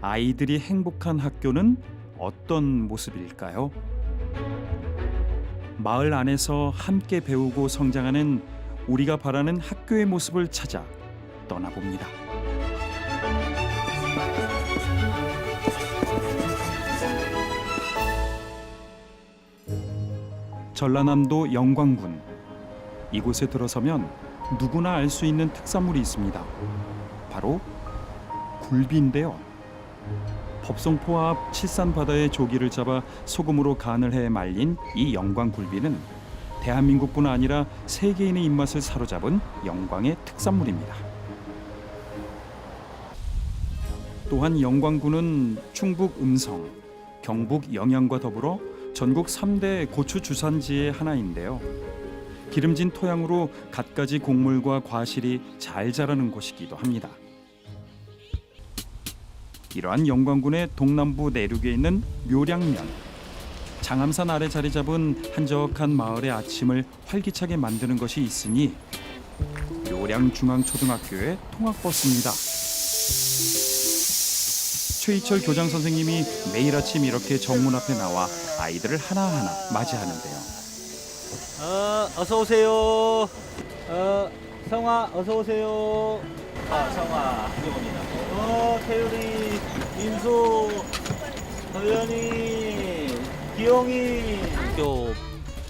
아이들이 행복한 학교는 어떤 모습일까요? 마을 안에서 함께 배우고 성장하는 우리가 바라는 학교의 모습을 찾아 떠나봅니다. 전라남도 영광군. 이곳에 들어서면 누구나 알 수 있는 특산물이 있습니다. 바로 굴비인데요. 법성포 앞 칠산 바다의 조기를 잡아 소금으로 간을 해 말린 이 영광 굴비는 대한민국뿐 아니라 세계인의 입맛을 사로잡은 영광의 특산물입니다. 또한 영광군은 충북 음성, 경북 영양과 더불어 전국 3대 고추 주산지의 하나인데요. 기름진 토양으로 갖가지 곡물과 과실이 잘 자라는 곳이기도 합니다. 이러한 영광군의 동남부 내륙에 있는 묘량면. 장암산 아래 자리 잡은 한적한 마을의 아침을 활기차게 만드는 것이 있으니 묘량중앙초등학교의 통학버스입니다. 최희철 교장 선생님이 매일 아침 이렇게 정문 앞에 나와 아이들을 하나하나 맞이하는데요. 어서 오세요. 성아, 어서 오세요. 성아, 이정원이다. 태율이, 민수, 도연이, 기영이. 학교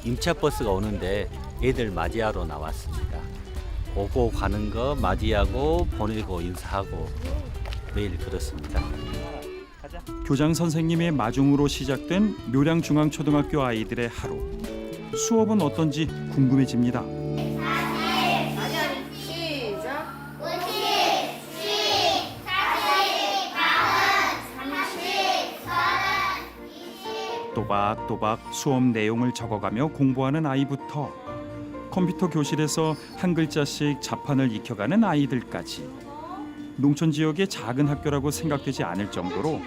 임차버스가 오는데 애들 맞이하러 나왔습니다. 오고 가는 거 맞이하고 보내고 인사하고 매일 그렇습니다. 교장 선생님의 마중으로 시작된 묘량중앙초등학교 아이들의 하루. 수업은 어떤지 궁금해집니다. 또박또박 수업 내용을 적어가며 공부하는 아이부터 컴퓨터 교실에서 한 글자씩 자판을 익혀가는 아이들까지 농촌 지역의 작은 학교라고 생각되지 않을 정도로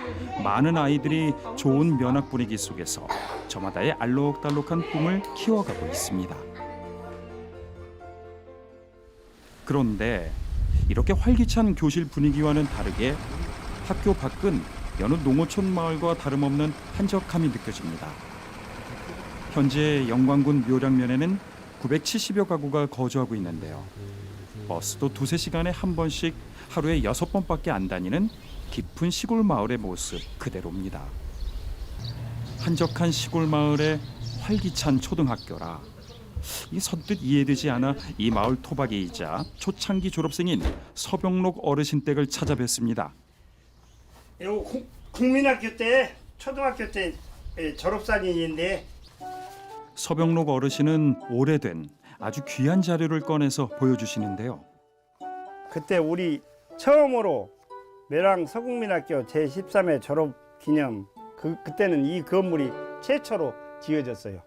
많은 아이들이 좋은 면학 분위기 속에서 저마다의 알록달록한 꿈을 키워가고 있습니다. 그런데 이렇게 활기찬 교실 분위기와는 다르게 학교 밖은 여느 농어촌 마을과 다름없는 한적함이 느껴집니다. 현재 영광군 묘량면에는 970여 가구가 거주하고 있는데요. 버스도 두세 시간에 한 번씩 하루에 6번밖에 안 다니는 깊은 시골 마을의 모습 그대로입니다. 한적한 시골 마을의 활기찬 초등학교라 이 선뜻 이해되지 않아 이 마을 토박이이자 초창기 졸업생인 서병록 어르신 댁을 찾아뵀습니다. 요 국민학교 때 초등학교 때 졸업사진인데 서병록 어르신은 오래된 아주 귀한 자료를 꺼내서 보여주시는데요. 그때 우리 처음으로 묘량 서국민학교 제13회 졸업 기념 그때는 이 건물이 최초로 지어졌어요.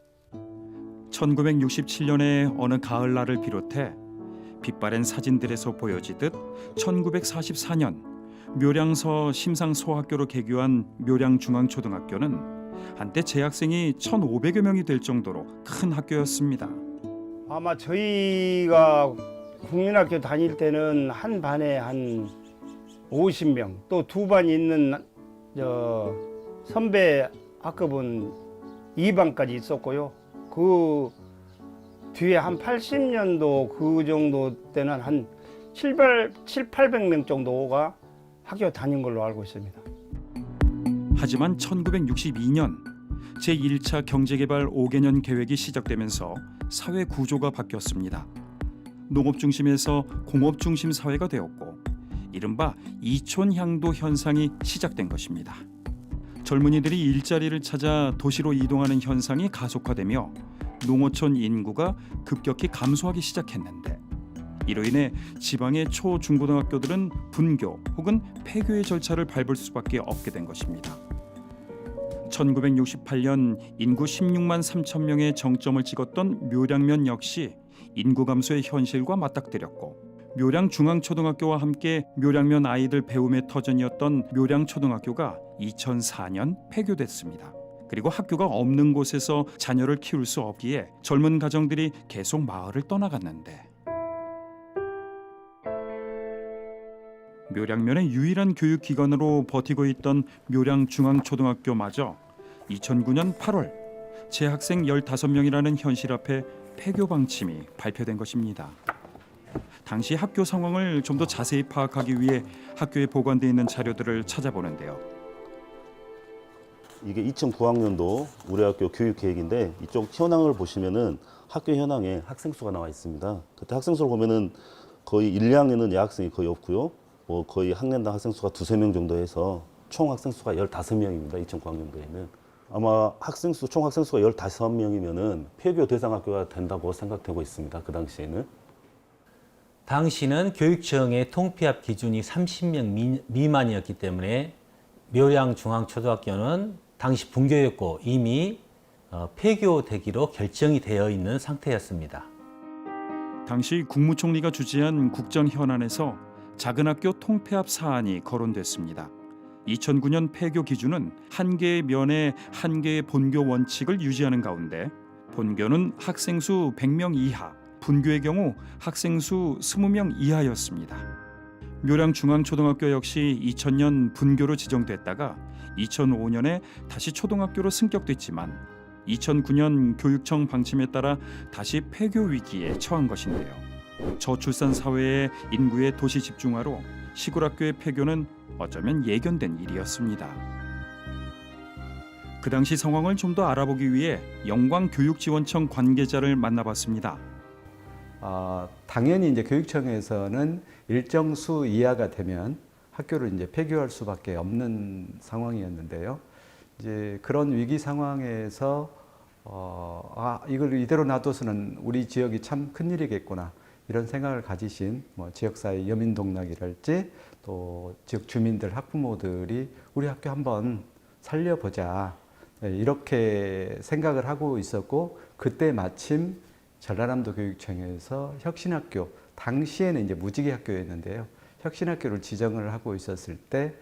1967년의 어느 가을날을 비롯해 빛바랜 사진들에서 보여지듯 1944년 묘량서 심상소학교로 개교한 묘량중앙초등학교는 한때 재학생이 1,500여 명이 될 정도로 큰 학교였습니다. 아마 저희가 국민학교 다닐 때는 한 반에 한 50명, 또 두 반 있는 선배 학급은 2반까지 있었고요. 그 뒤에 한 80년도 그 정도 때는 한 700~800명 정도가 학교 다닌 걸로 알고 있습니다. 하지만 1962년 제1차 경제개발 5개년 계획이 시작되면서 사회 구조가 바뀌었습니다. 농업 중심에서 공업 중심 사회가 되었고 이른바 이촌향도 현상이 시작된 것입니다. 젊은이들이 일자리를 찾아 도시로 이동하는 현상이 가속화되며 농어촌 인구가 급격히 감소하기 시작했는데 이로 인해 지방의 초, 중고등학교들은 분교 혹은 폐교의 절차를 밟을 수밖에 없게 된 것입니다. 1968년 인구 16만 3천 명의 정점을 찍었던 묘량면 역시 인구 감소의 현실과 맞닥뜨렸고 묘량중앙초등학교와 함께 묘량면 아이들 배움의 터전이었던 묘량초등학교가 2004년 폐교됐습니다. 그리고 학교가 없는 곳에서 자녀를 키울 수 없기에 젊은 가정들이 계속 마을을 떠나갔는데 묘량면의 유일한 교육기관으로 버티고 있던 묘량중앙초등학교마저 2009년 8월 재학생 15명이라는 현실 앞에 폐교 방침이 발표된 것입니다. 당시 학교 상황을 좀 더 자세히 파악하기 위해 학교에 보관돼 있는 자료들을 찾아보는데요. 이게 2009학년도 우리 학교 교육 계획인데 이쪽 현황을 보시면은 학교 현황에 학생 수가 나와 있습니다. 그때 학생 수를 보면은 거의 1, 2학년은 여학생이 거의 없고요. 뭐 거의 학년당 학생 수가 2~3명 정도 해서 총 학생 수가 15명입니다. 2009학년도에는. 아마 총 학생 수가 15명이면은 폐교 대상 학교가 된다고 생각되고 있습니다. 그 당시에는. 당시는 교육청의 통폐합 기준이 30명 미만이었기 때문에 묘량중앙초등학교는 당시 분교였고 이미 폐교되기로 결정이 되어 있는 상태였습니다. 당시 국무총리가 주재한 국정현안에서 작은 학교 통폐합 사안이 거론됐습니다. 2009년 폐교 기준은 한 개의 면에 한 개의 본교 원칙을 유지하는 가운데 본교는 학생 수 100명 이하, 분교의 경우 학생 수 20명 이하였습니다. 묘량중앙초등학교 역시 2000년 분교로 지정됐다가 2005년에 다시 초등학교로 승격됐지만 2009년 교육청 방침에 따라 다시 폐교 위기에 처한 것인데요. 저출산 사회의 인구의 도시 집중화로 시골 학교의 폐교는 어쩌면 예견된 일이었습니다. 그 당시 상황을 좀 더 알아보기 위해 영광교육지원청 관계자를 만나봤습니다. 당연히 이제 교육청에서는 일정 수 이하가 되면 학교를 이제 폐교할 수밖에 없는 상황이었는데요. 이제 그런 위기 상황에서 이걸 이대로 놔둬서는 우리 지역이 참 큰일이겠구나 이런 생각을 가지신 지역사회 여민동락이랄지 또 지역 주민들 학부모들이 우리 학교 한번 살려보자 이렇게 생각을 하고 있었고 그때 마침 전라남도 교육청에서 혁신학교 당시에는 이제 무지개 학교였는데요. 혁신학교를 지정을 하고 있었을 때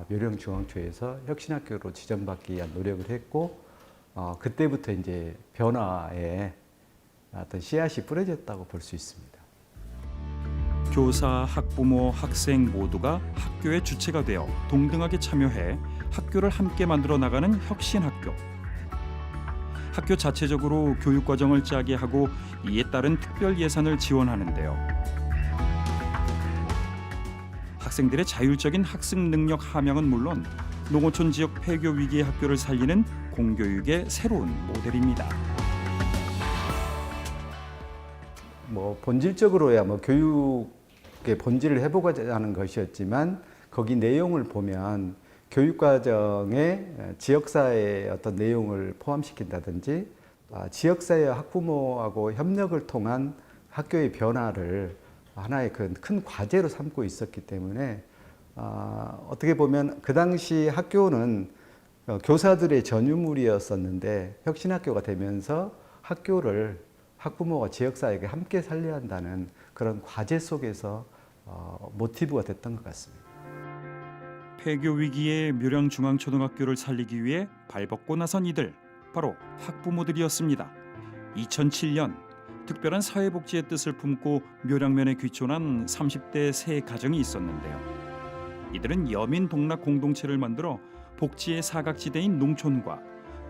묘령중앙초에서 혁신학교로 지정받기 위한 노력을 했고 그때부터 이제 변화에 어떤 씨앗이 뿌려졌다고 볼 수 있습니다. 교사, 학부모, 학생 모두가 학교의 주체가 되어 동등하게 참여해 학교를 함께 만들어 나가는 혁신학교. 학교 자체적으로 교육과정을 짜게 하고 이에 따른 특별 예산을 지원하는데요. 학생들의 자율적인 학습 능력 함양은 물론 농어촌 지역 폐교 위기의 학교를 살리는 공교육의 새로운 모델입니다. 본질적으로야 교육의 본질을 회복하자 하는 것이었지만 거기 내용을 보면 교육과정에 지역사회의 어떤 내용을 포함시킨다든지 지역사회 학부모하고 협력을 통한 학교의 변화를 하나의 큰 과제로 삼고 있었기 때문에 어떻게 보면 그 당시 학교는 교사들의 전유물이었었는데 혁신학교가 되면서 학교를 학부모와 지역사회가 함께 살려야 한다는 그런 과제 속에서 모티브가 됐던 것 같습니다. 폐교 위기의 묘량중앙초등학교를 살리기 위해 발벗고 나선 이들 바로 학부모들이었습니다. 2007년 특별한 사회복지의 뜻을 품고 묘량면에 귀촌한 30대 세 가정이 있었는데요. 이들은 여민 동락 공동체를 만들어 복지의 사각지대인 농촌과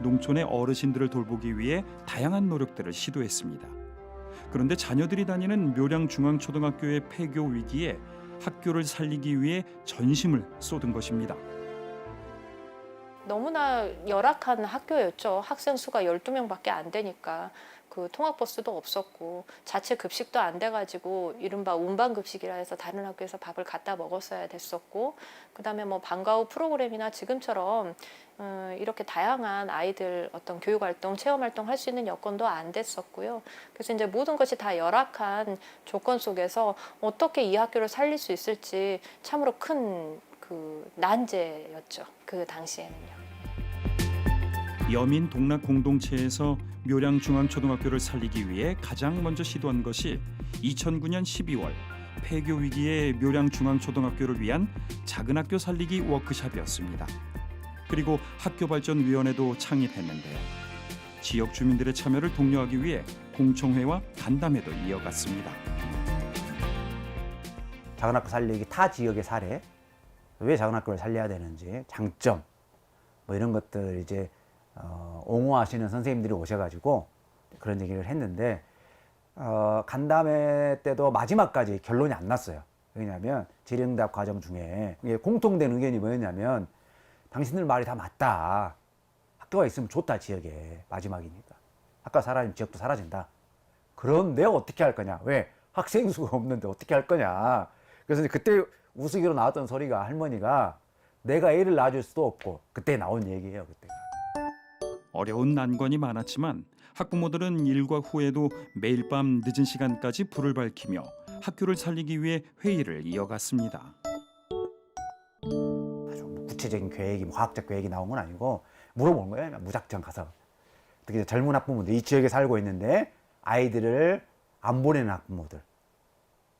농촌의 어르신들을 돌보기 위해 다양한 노력들을 시도했습니다. 그런데 자녀들이 다니는 묘량중앙초등학교의 폐교 위기에 학교를 살리기 위해 전심을 쏟은 것입니다. 너무나 열악한 학교였죠. 학생 수가 12명밖에 안 되니까 그 통학버스도 없었고 자체 급식도 안 돼가지고 이른바 운반급식이라 해서 다른 학교에서 밥을 갖다 먹었어야 됐었고 그다음에 방과 후 프로그램이나 지금처럼 이렇게 다양한 아이들 어떤 교육활동, 체험활동 할 수 있는 여건도 안 됐었고요. 그래서 이제 모든 것이 다 열악한 조건 속에서 어떻게 이 학교를 살릴 수 있을지 참으로 큰 난제였죠. 그 당시에는요. 여민 동락 공동체에서 묘량중앙초등학교를 살리기 위해 가장 먼저 시도한 것이 2009년 12월 폐교 위기의 묘량중앙초등학교를 위한 작은 학교 살리기 워크숍이었습니다. 그리고 학교발전위원회도 창립했는데요. 지역 주민들의 참여를 독려하기 위해 공청회와 간담회도 이어갔습니다. 작은 학교 살리기 타 지역의 사례, 왜 작은 학교를 살려야 되는지, 장점, 뭐 이런 것들 이제 옹호하시는 선생님들이 오셔가지고 그런 얘기를 했는데, 간담회 때도 마지막까지 결론이 안 났어요. 왜냐하면 질의응답 과정 중에 이게 공통된 의견이 뭐였냐면, 당신들 말이 다 맞다. 학교가 있으면 좋다, 지역에. 마지막이니까. 학교가 사라지면 지역도 사라진다. 그런데 어떻게 할 거냐? 왜? 학생 수가 없는데 어떻게 할 거냐? 그래서 이제 그때 우스개로 나왔던 소리가, 할머니가 내가 애를 낳아줄 수도 없고, 그때 나온 얘기예요, 그때. 어려운 난관이 많았지만 학부모들은 일과 후에도 매일 밤 늦은 시간까지 불을 밝히며 학교를 살리기 위해 회의를 이어갔습니다. 아주 뭐 구체적인 계획이, 뭐 과학적 계획이 나온 건 아니고 물어본 거예요. 그냥 무작정 가서. 특히 이제 젊은 학부모들, 이 지역에 살고 있는데 아이들을 안 보내는 학부모들,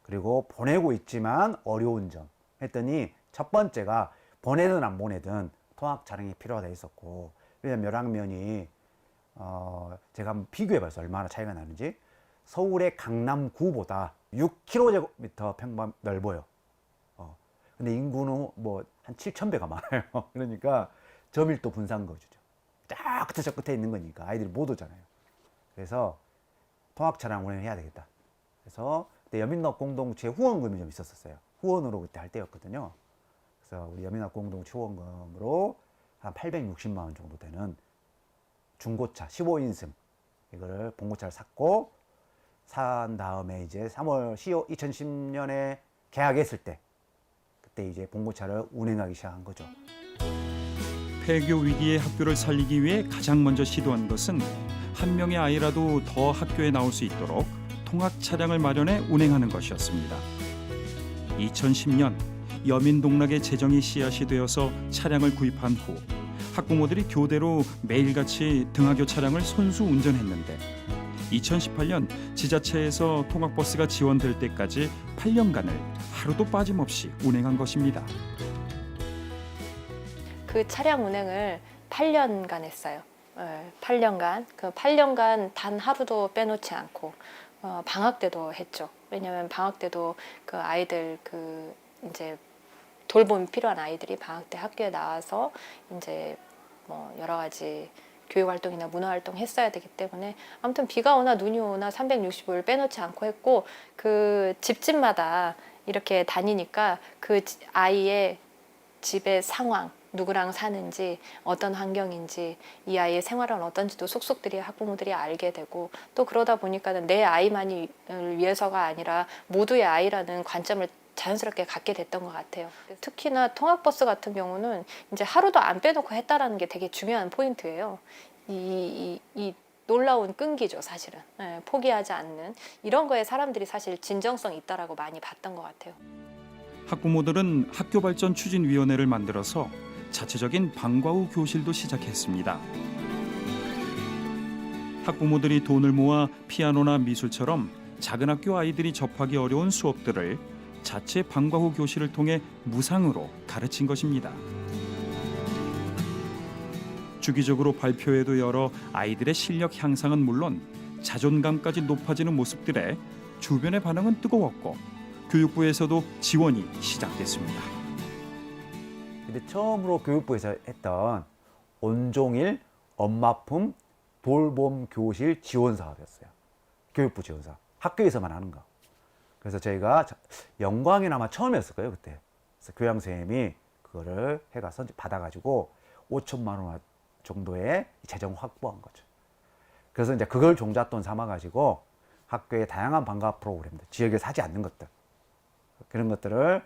그리고 보내고 있지만 어려운 점 했더니, 첫 번째가 보내든 안 보내든 통학 차량이 필요하다 했었고, 왜냐면 멸학면이 제가 한번 비교해봤어요. 얼마나 차이가 나는지. 서울의 강남구보다 6km 평방 넓어요. 근데 인구는 뭐 한 7,000배가 많아요. 그러니까 저밀도 분산 거주죠. 딱 끝에 저 끝에 있는 거니까 아이들이 못 오잖아요. 그래서 통학 차량 운행을 해야 되겠다. 그래서 그때 여민học 공동체 후원금이 좀 있었어요. 후원으로 그때 할 때였거든요. 그래서 우리 여민학 공동체 후원금으로 한 860만 원 정도 되는 중고차 15인승 이거를 봉고차를 샀고, 산 다음에 이제 3월 2010년에 개학했을 때, 그때 이제 봉고차를 운행하기 시작한 거죠. 폐교 위기의 학교를 살리기 위해 가장 먼저 시도한 것은 한 명의 아이라도 더 학교에 나올 수 있도록 통학 차량을 마련해 운행하는 것이었습니다. 2010년 여민동락의 재정이 씨앗이 되어서 차량을 구입한 후 학부모들이 교대로 매일같이 등하교 차량을 손수 운전했는데, 2018년 지자체에서 통학버스가 지원될 때까지 8년간을 하루도 빠짐없이 운행한 것입니다. 그 차량 운행을 8년간 했어요. 8년간. 그 8년간 단 하루도 빼놓지 않고 방학 때도 했죠. 왜냐하면 방학 때도 그 아이들 그 이제 돌봄이 필요한 아이들이 방학 때 학교에 나와서 이제 뭐 여러 가지 교육 활동이나 문화 활동 했어야 되기 때문에, 아무튼 비가 오나 눈이 오나 365일 빼놓지 않고 했고, 그 집집마다 이렇게 다니니까 그 아이의 집의 상황, 누구랑 사는지, 어떤 환경인지, 이 아이의 생활은 어떤지도 속속들이 학부모들이 알게 되고, 또 그러다 보니까는 내 아이만이 위해서가 아니라 모두의 아이라는 관점을 자연스럽게 갖게 됐던 것 같아요. 특히나 통학버스 같은 경우는 이제 하루도 안 빼놓고 했다라는 게 되게 중요한 포인트예요. 이 놀라운 끈기죠, 사실은. 포기하지 않는 이런 거에 사람들이 사실 진정성이 있다라고 많이 봤던 것 같아요. 학부모들은 학교발전추진위원회를 만들어서 자체적인 방과 후 교실도 시작했습니다. 학부모들이 돈을 모아 피아노나 미술처럼 작은 학교 아이들이 접하기 어려운 수업들을 자체 방과 후 교실을 통해 무상으로 가르친 것입니다. 주기적으로 발표회도 열어 아이들의 실력 향상은 물론 자존감까지 높아지는 모습들에 주변의 반응은 뜨거웠고, 교육부에서도 지원이 시작됐습니다. 근데 처음으로 교육부에서 했던 온종일 엄마품 돌봄 교실 지원 사업이었어요. 교육부 지원 사업. 학교에서만 하는 거. 그래서 저희가 영광이나마 처음이었을 거예요, 그때. 그래서 교양 선생님이 그거를 해가서 받아가지고 5천만 원 정도의 재정 확보한 거죠. 그래서 이제 그걸 종잣돈 삼아가지고 학교의 다양한 방과 프로그램들, 지역에 사지 않는 것들, 그런 것들을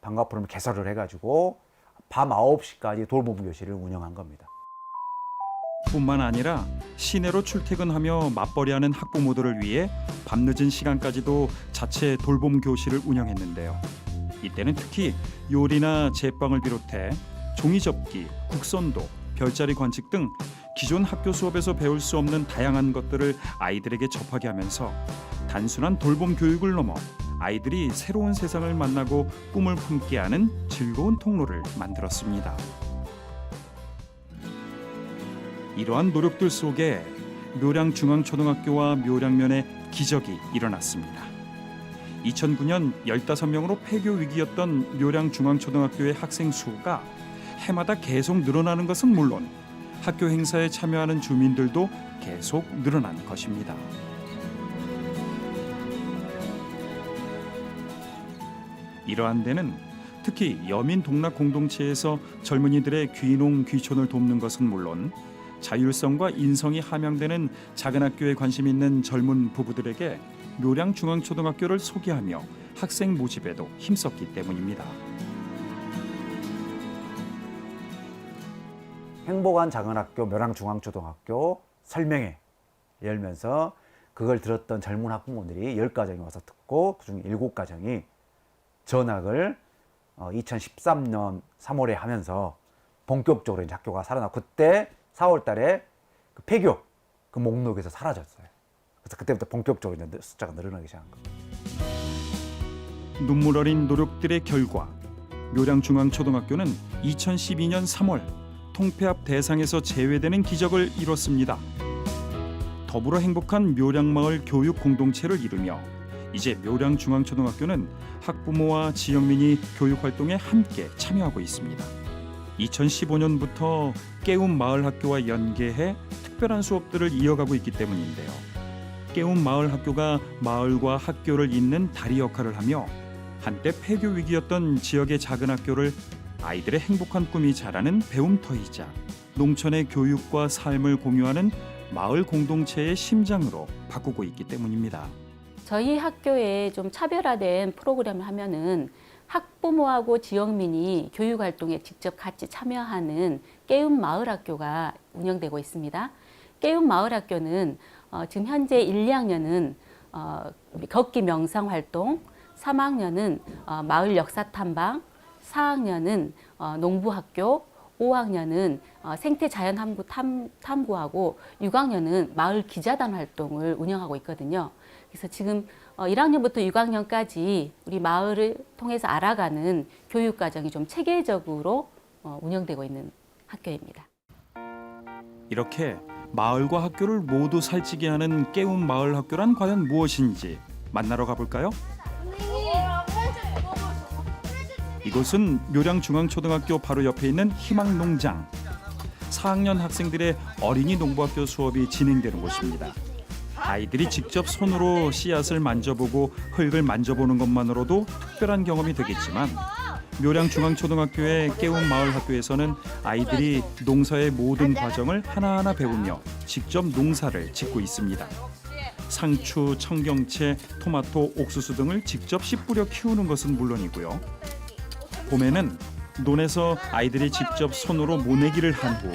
방과 프로그램을 개설을 해가지고 밤 9시까지 돌봄 교실을 운영한 겁니다. 뿐만 아니라 시내로 출퇴근하며 맞벌이하는 학부모들을 위해 밤늦은 시간까지도 자체 돌봄 교실을 운영했는데요. 이때는 특히 요리나 제빵을 비롯해 종이접기, 국선도, 별자리 관측 등 기존 학교 수업에서 배울 수 없는 다양한 것들을 아이들에게 접하게 하면서 단순한 돌봄 교육을 넘어 아이들이 새로운 세상을 만나고 꿈을 품게하는 즐거운 통로를 만들었습니다. 이러한 노력들 속에 묘량중앙초등학교와 묘량면에 기적이 일어났습니다. 2009년 15명으로 폐교 위기였던 묘량중앙초등학교의 학생 수가 해마다 계속 늘어나는 것은 물론 학교 행사에 참여하는 주민들도 계속 늘어난 것입니다. 이러한 데는 특히 여민 동락 공동체에서 젊은이들의 귀농 귀촌을 돕는 것은 물론 자율성과 인성이 함양되는 작은 학교에 관심 있는 젊은 부부들에게 묘량중앙초등학교를 소개하며 학생 모집에도 힘썼기 때문입니다. 행복한 작은학교 묘량중앙초등학교 설명회 열면서 그걸 들었던 젊은 학부모들이 10가정이 와서 듣고 그중 7가정이 전학을 2013년 3월에 하면서 본격적으로 이제 학교가 살아나고 그때 4월 달에 그 폐교 그 목록에서 사라졌어요. 그래서 그때부터 본격적으로 이제 숫자가 늘어나기 시작한 겁니다. 눈물 어린 노력들의 결과 묘량중앙초등학교는 2012년 3월 통폐합 대상에서 제외되는 기적을 이뤘습니다. 더불어 행복한 묘량마을 교육 공동체를 이루며 이제 묘량중앙초등학교는 학부모와 지역민이 교육활동에 함께 참여하고 있습니다. 2015년부터 깨움 마을학교와 연계해 특별한 수업들을 이어가고 있기 때문인데요. 깨움 마을학교가 마을과 학교를 잇는 다리 역할을 하며 한때 폐교 위기였던 지역의 작은 학교를 아이들의 행복한 꿈이 자라는 배움터이자 농촌의 교육과 삶을 공유하는 마을 공동체의 심장으로 바꾸고 있기 때문입니다. 저희 학교에 좀 차별화된 프로그램을 하면은 학부모하고 지역민이 교육활동에 직접 같이 참여하는 깨움 마을학교가 운영되고 있습니다. 깨움 마을학교는 지금 현재 1, 2학년은 걷기 명상활동, 3학년은 마을 역사탐방, 4학년은 농부학교, 5학년은 생태자연 탐구하고 6학년은 마을 기자단 활동을 운영하고 있거든요. 그래서 지금 1학년부터 6학년까지 우리 마을을 통해서 알아가는 교육과정이 좀 체계적으로 운영되고 있는 학교입니다. 이렇게 마을과 학교를 모두 살찌게 하는 깨움 마을학교란 과연 무엇인지 만나러 가볼까요? 이곳은 묘량중앙초등학교 바로 옆에 있는 희망농장. 4학년 학생들의 어린이 농부학교 수업이 진행되는 곳입니다. 아이들이 직접 손으로 씨앗을 만져보고 흙을 만져보는 것만으로도 특별한 경험이 되겠지만 묘량중앙초등학교의 깨움 마을학교에서는 아이들이 농사의 모든 과정을 하나하나 배우며 직접 농사를 짓고 있습니다. 상추, 청경채, 토마토, 옥수수 등을 직접 씨 뿌려 키우는 것은 물론이고요. 봄에는 논에서 아이들이 직접 손으로 모내기를 한 후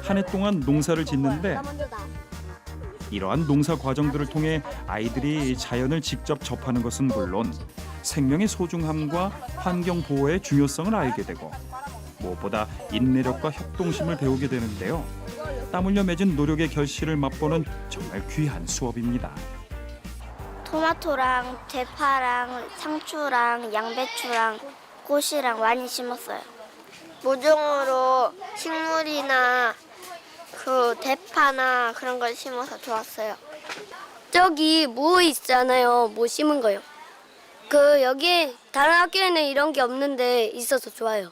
한 해 동안 농사를 짓는데 이러한 농사 과정들을 통해 아이들이 자연을 직접 접하는 것은 물론 생명의 소중함과 환경 보호의 중요성을 알게 되고 무엇보다 인내력과 협동심을 배우게 되는데요. 땀 흘려 맺은 노력의 결실을 맛보는 정말 귀한 수업입니다. 토마토랑 대파랑 상추랑 양배추랑 꽃이랑 많이 심었어요. 모종으로 식물이나 그 대파나 그런 걸 심어서 좋았어요. 저기 무 있잖아요. 무 심은 거요. 여기 다른 학교에는 이런 게 없는데 있어서 좋아요.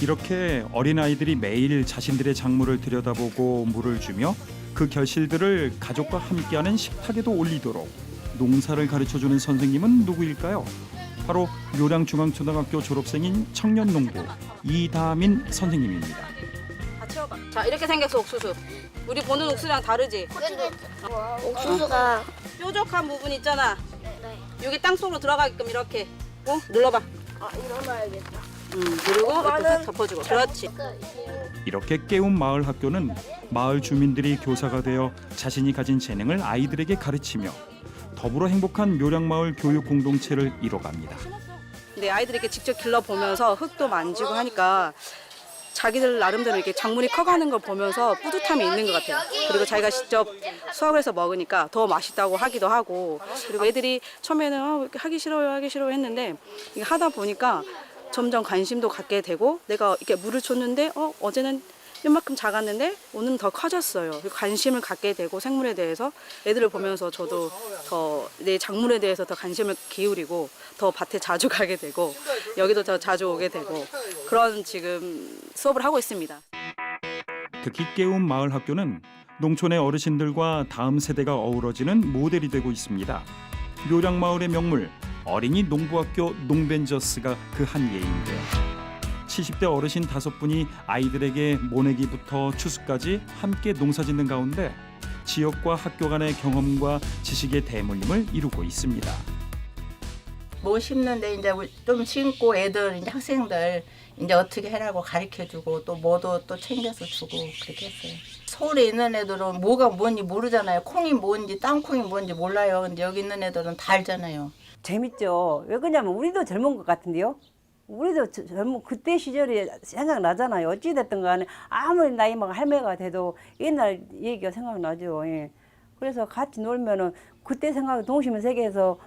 이렇게 어린아이들이 매일 자신들의 작물을 들여다보고 물을 주며 그 결실들을 가족과 함께하는 식탁에도 올리도록 농사를 가르쳐주는 선생님은 누구일까요? 바로 묘량중앙초등학교 졸업생인 청년농부 이다민 선생님입니다. 다 채워봐. 자, 이렇게 생겼어, 옥수수. 우리 보는 옥수수랑 다르지? 옥수수가 뾰족한 부분 있잖아. 네. 여기 땅속으로 들어가게끔 이렇게 눌러봐. 일어나야겠다. 그리고 이렇게 덮어주고. 그렇지. 이렇게 깨움 마을 학교는 마을 주민들이 교사가 되어 자신이 가진 재능을 아이들에게 가르치며 더불어 행복한 묘량마을 교육 공동체를 이뤄갑니다. 근데 아이들이 이렇게 직접 길러보면서 흙도 만지고 하니까 자기들 나름대로 이렇게 작물이 커가는 걸 보면서 뿌듯함이 있는 것 같아요. 그리고 자기가 직접 수확을 해서 먹으니까 더 맛있다고 하기도 하고, 그리고 애들이 처음에는 하기 싫어요 했는데 이게 하다 보니까 점점 관심도 갖게 되고, 내가 이렇게 물을 줬는데 어제는 이만큼 작았는데 오늘은 더 커졌어요. 관심을 갖게 되고 생물에 대해서 애들을 보면서 저도 더 내 작물에 대해서 더 관심을 기울이고 더 밭에 자주 가게 되고 여기도 더 자주 오게 되고 그런 지금 수업을 하고 있습니다. 특히 깨움 마을 학교는 농촌의 어르신들과 다음 세대가 어우러지는 모델이 되고 있습니다. 묘량 마을의 명물 어린이 농부학교 농벤저스가 그 한 예인데요. 70대 어르신 5분이 아이들에게 모내기부터 추수까지 함께 농사짓는 가운데 지역과 학교 간의 경험과 지식의 대물림을 이루고 있습니다. 뭐 심는데 이제 좀 심고 애들 이제 학생들 이제 어떻게 해라고 가르쳐주고 또 뭐도 또 챙겨서 주고 그렇게 했어요. 서울에 있는 애들은 뭐가 뭔지 모르잖아요. 콩이 뭔지 땅콩이 뭔지 몰라요. 근데 여기 있는 애들은 다 알잖아요. 재밌죠. 왜 그러냐면 우리도 젊은 것 같은데요. 우리도 젊은 그때 시절이 생각나잖아요. 어찌됐든 간에 아무리 나이 막 할매가 돼도 옛날 얘기가 생각나죠. 예. 그래서 같이 놀면은 그때 생각 동심의 세계에서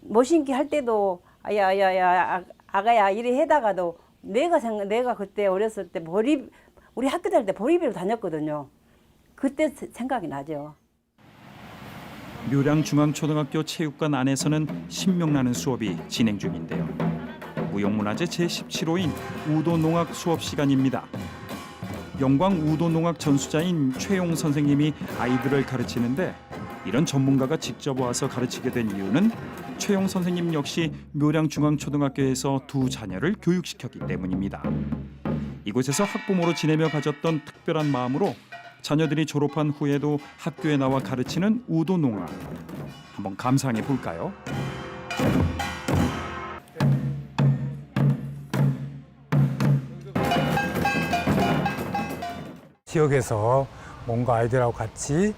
머신기 할 때도 아야야야 아가야 이래 해다가도 내가 그때 어렸을 때 우리 학교 다닐 때 보리비로 다녔거든요. 그때 생각이 나죠. 묘량 중앙초등학교 체육관 안에서는 신명나는 수업이 진행 중인데요. 무형문화재 제17호인 우도농악 수업 시간입니다. 영광 우도농악 전수자인 최용 선생님이 아이들을 가르치는데 이런 전문가가 직접 와서 가르치게 된 이유는 최용 선생님 역시 묘량 중앙초등학교에서 2 자녀를 교육시켰기 때문입니다. 이곳에서 학부모로 지내며 가졌던 특별한 마음으로 자녀들이 졸업한 후에도 학교에 나와 가르치는 우도농악. 한번 감상해 볼까요? 지역에서 뭔가 아이들하고 같이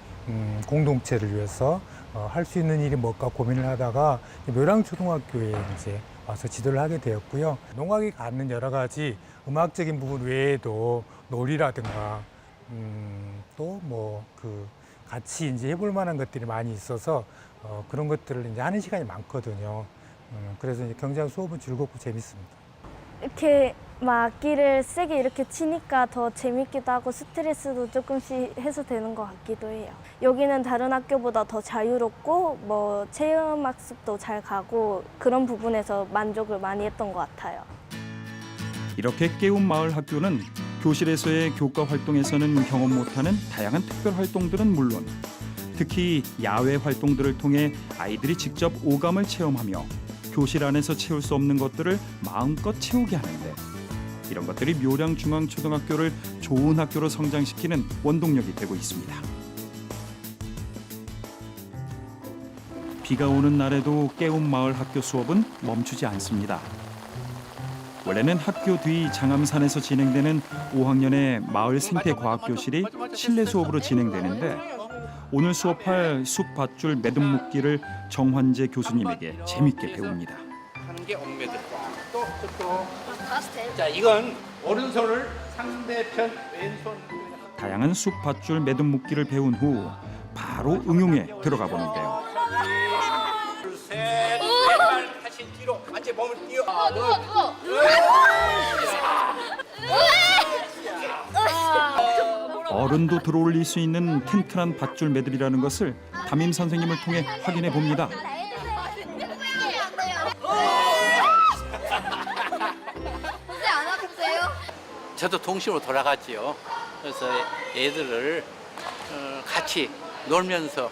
공동체를 위해서 할 수 있는 일이 뭘까 고민을 하다가 묘량초등학교에 이제 와서 지도를 하게 되었고요. 농악이 갖는 여러 가지 음악적인 부분 외에도 놀이라든가 또 뭐 그 같이 이제 해볼 만한 것들이 많이 있어서 그런 것들을 이제 하는 시간이 많거든요. 그래서 이제 굉장히 수업은 즐겁고 재밌습니다. 이렇게 막 악기를 세게 이렇게 치니까 더 재밌기도 하고 스트레스도 조금씩 해소되는 것 같기도 해요. 여기는 다른 학교보다 더 자유롭고 뭐 체험학습도 잘 가고 그런 부분에서 만족을 많이 했던 것 같아요. 이렇게 깨움 마을 학교는 교실에서의 교과 활동에서는 경험 못하는 다양한 특별 활동들은 물론 특히 야외 활동들을 통해 아이들이 직접 오감을 체험하며 교실 안에서 채울 수 없는 것들을 마음껏 채우게 하는데 이런 것들이 묘량 중앙초등학교를 좋은 학교로 성장시키는 원동력이 되고 있습니다. 비가 오는 날에도 깨움 마을 학교 수업은 멈추지 않습니다. 원래는 학교 뒤 장암산에서 진행되는 5학년의 마을 생태과학교실이 실내 수업으로 진행되는데 오늘 수업할 숲밧줄 매듭 묶기를 정환재 교수님에게 재밌게 배웁니다. 하는 게 옥매듭. 또. 자, 이건 오른손을 상대편 왼손. 다양한 숲밧줄 매듭 묶기를 배운 후 바로 응용에 들어가 보는데요. 둘, 셋, 왼발 다시 뒤로. 완전 몸을 띄워. 어른도 들어올릴 수 있는 튼튼한 밧줄 매듭이라는 것을 담임 선생님을 통해 확인해 봅니다. 저도 동심으로 돌아갔지요. 그래서 애들을 같이 놀면서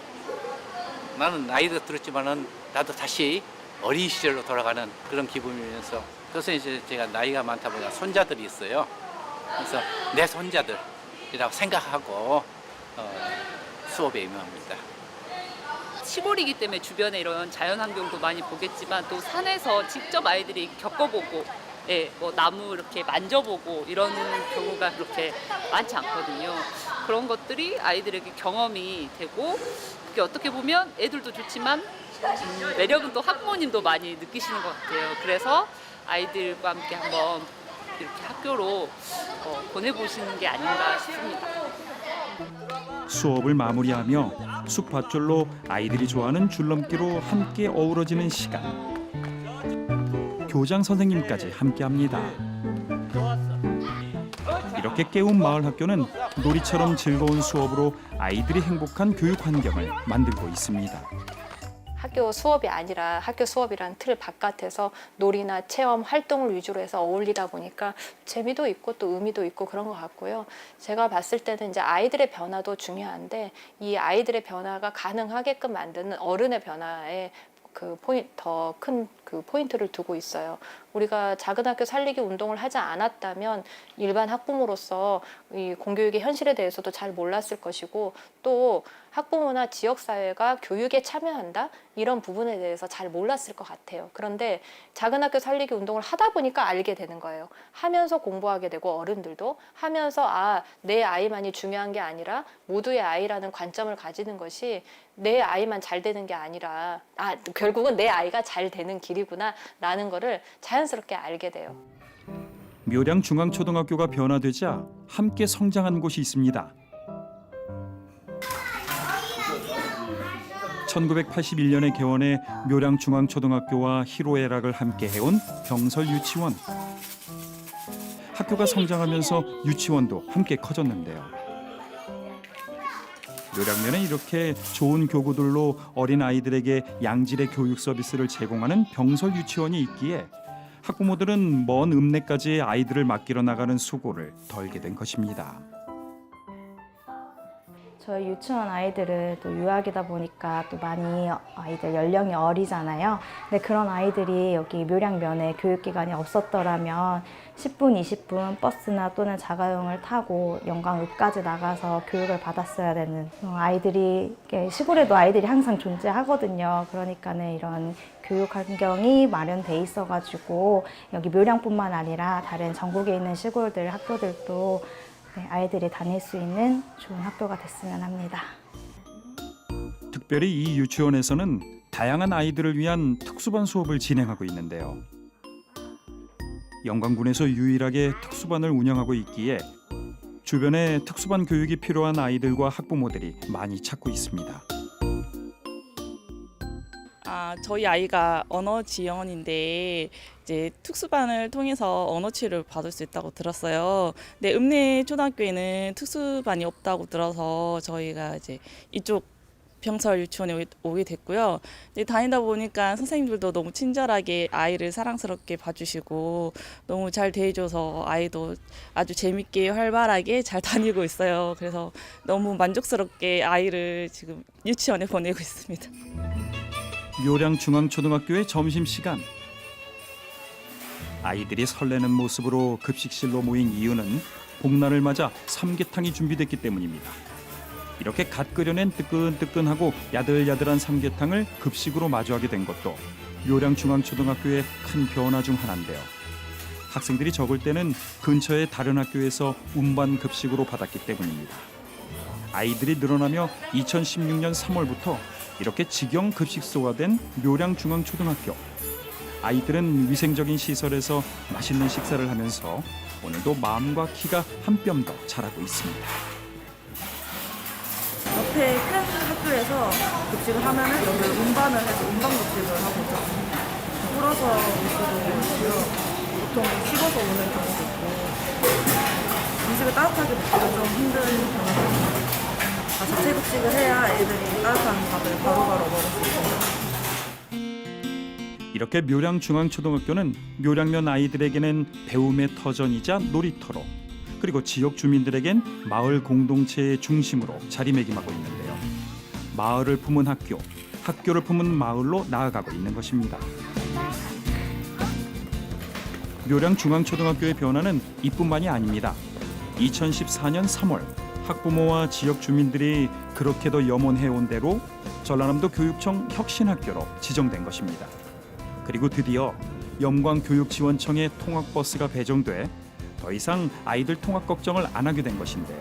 나는 나이도 들었지만은 나도 다시 어린 시절로 돌아가는 그런 기분이면서 그래서 이제 제가 나이가 많다 보니까 손자들이 있어요. 그래서 내 손자들이라고 생각하고 수업에 임합니다. 시골이기 때문에 주변에 이런 자연환경도 많이 보겠지만 또 산에서 직접 아이들이 겪어보고 뭐 나무 이렇게 만져보고 이런 경우가 그렇게 많지 않거든요. 그런 것들이 아이들에게 경험이 되고 그게 어떻게 보면 애들도 좋지만 매력은 또 학부모님도 많이 느끼시는 것 같아요. 그래서 아이들과 함께 한번 이렇게 학교로 보내보시는 게 아닌가 싶습니다. 수업을 마무리하며 숲밧줄로 아이들이 좋아하는 줄넘기로 함께 어우러지는 시간. 교장 선생님까지 함께합니다. 이렇게 깨운 마을 학교는 놀이처럼 즐거운 수업으로 아이들이 행복한 교육 환경을 만들고 있습니다. 학교 수업이 아니라 학교 수업이란 틀 바깥에서 놀이나 체험 활동을 위주로 해서 어울리다 보니까 재미도 있고 또 의미도 있고 그런 것 같고요. 제가 봤을 때는 이제 아이들의 변화도 중요한데 이 아이들의 변화가 가능하게끔 만드는 어른의 변화에 더 큰 그 포인트를 두고 있어요. 우리가 작은 학교 살리기 운동을 하지 않았다면 일반 학부모로서 이 공교육의 현실에 대해서도 잘 몰랐을 것이고 또 학부모나 지역사회가 교육에 참여한다? 이런 부분에 대해서 잘 몰랐을 것 같아요. 그런데 작은 학교 살리기 운동을 하다 보니까 알게 되는 거예요. 하면서 공부하게 되고 어른들도 하면서 내 아이만이 중요한 게 아니라 모두의 아이라는 관점을 가지는 것이 내 아이만 잘 되는 게 아니라 결국은 내 아이가 잘 되는 길이구나 라는 거를 자연스럽게 알게 돼요. 묘량 중앙초등학교가 변화되자 함께 성장한 곳이 있습니다. 1981년에 개원해 묘량 중앙초등학교와 희로애락을 함께 해온 병설 유치원. 학교가 성장하면서 유치원도 함께 커졌는데요. 묘량면에 이렇게 좋은 교구들로 어린 아이들에게 양질의 교육 서비스를 제공하는 병설 유치원이 있기에 학부모들은 먼 읍내까지 아이들을 맡기러 나가는 수고를 덜게 된 것입니다. 저희 유치원 아이들은 또 유학이다 보니까 또 많이 아이들 연령이 어리잖아요. 근데 그런 아이들이 여기 묘량면에 교육기관이 없었더라면 10분, 20분 버스나 또는 자가용을 타고 영광읍까지 나가서 교육을 받았어야 되는 아이들이 시골에도 아이들이 항상 존재하거든요. 그러니까는 이런 교육 환경이 마련돼 있어가지고 여기 묘량뿐만 아니라 다른 전국에 있는 시골들 학교들도 아이들이 다닐 수 있는 좋은 학교가 됐으면 합니다. 특별히 이 유치원에서는 다양한 아이들을 위한 특수반 수업을 진행하고 있는데요. 영광군에서 유일하게 특수반을 운영하고 있기에 주변에 특수반 교육이 필요한 아이들과 학부모들이 많이 찾고 있습니다. 저희 아이가 언어 지원인데 이제 특수반을 통해서 언어 치료를 받을 수 있다고 들었어요. 근데 읍내 초등학교에는 특수반이 없다고 들어서 저희가 이제 이쪽 병설 유치원에 오게 됐고요. 이제 다니다 보니까 선생님들도 너무 친절하게 아이를 사랑스럽게 봐주시고 너무 잘 대해줘서 아이도 아주 재밌게 활발하게 잘 다니고 있어요. 그래서 너무 만족스럽게 아이를 지금 유치원에 보내고 있습니다. 묘량 중앙초등학교의 점심시간. 아이들이 설레는 모습으로 급식실로 모인 이유는 봄날을 맞아 삼계탕이 준비됐기 때문입니다. 이렇게 갓 끓여낸 뜨끈뜨끈하고 야들야들한 삼계탕을 급식으로 마주하게 된 것도 묘량 중앙초등학교의 큰 변화 중 하나인데요. 학생들이 적을 때는 근처의 다른 학교에서 운반 급식으로 받았기 때문입니다. 아이들이 늘어나며 2016년 3월부터 이렇게 직영 급식소가 된 묘량 중앙초등학교. 아이들은 위생적인 시설에서 맛있는 식사를 하면서 오늘도 마음과 키가 한 뼘 더 자라고 있습니다. 옆에 큰 학교에서 급식을 하면은 여기 운반을 해서 운반 급식을 하고 있거든요. 불어서 올 수도 있고요. 보통 식어서 오는 경우도 있고 음식을 따뜻하게 먹기가 좀 힘든 경우도 있어요. 자체 급식을 해야 애들이 따뜻한 밥을 바로바로 먹을 수 있어요. 이렇게 묘량 중앙초등학교는 묘량면 아이들에게는 배움의 터전이자 놀이터로 그리고 지역 주민들에겐 마을 공동체의 중심으로 자리매김하고 있는데요. 마을을 품은 학교, 학교를 품은 마을로 나아가고 있는 것입니다. 묘량 중앙초등학교의 변화는 이뿐만이 아닙니다. 2014년 3월 학부모와 지역 주민들이 그렇게도 염원해온 대로 전라남도 교육청 혁신학교로 지정된 것입니다. 그리고 드디어 영광교육지원청에 통학버스가 배정돼 더 이상 아이들 통학 걱정을 안 하게 된 것인데요.